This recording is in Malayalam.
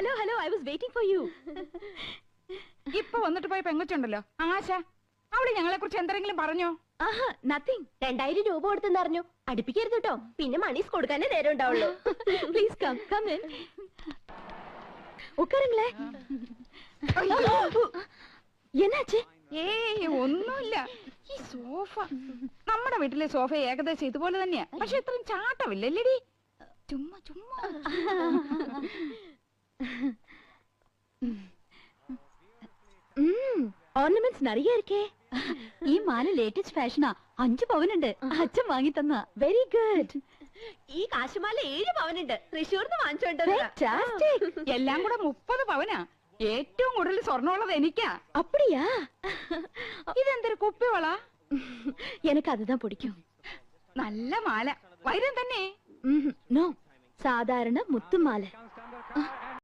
Hello hello, I was waiting for you. ഇപ്പൊ വന്നിട്ട് പോയ പെങ്കൊച്ചുണ്ടല്ലോ ആശ, അവള് ഞങ്ങളെ കുറിച്ച് എന്തെങ്കിലും പറഞ്ഞോ? ആഹാ, നത്തിങ്. 2000 രൂപ കൊടുത്തെന്ന് അറിഞ്ഞു. അടുപ്പിക്കരുത് കേട്ടോ, പിന്നെ മണീസ് കൊടുക്കാനേ നേരം ഉണ്ടാവുള്ളൂ. Please come come in. ഉക്കാരുங்களே. എന്നാச்சு? ഏയ് ഒന്നുമില്ല. ഈ സോഫ, നമ്മുടെ വീട്ടിലെ സോഫ ഏകദേശം ഇതുപോലെ തന്നെയാ, പക്ഷെ ഇത്രയും ചാട്ടമില്ലല്ലേടി. ചുമ്മാ ചുമ്മാ. ഓർണമെന്റ്സ് നിറയെ ഇരിക്കേ. ഈ മാല ലേറ്റസ്റ്റ് ഫാഷനാ. 5 പവനുണ്ട്. അച്ഛൻ വാങ്ങി തന്ന. Very good. ഈ കാശുമാല 7 പവനുണ്ട്. തൃശ്ശൂർന്ന് വാങ്ങിച്ചോണ്ട്. എല്ലാം കൂടെ 30 പവനാ. ഏറ്റവും കൂടുതൽ സ്വർണ്ണമുള്ളത് എനിക്കാ. അപ്പടിയാ? ഇതെന്തൊരു കുപ്പിവള? എനിക്ക് അതുതാ പിടിക്കും. നല്ല മാല, വൈരം തന്നെ. നോ, സാധാരണ മുത്തുമാല.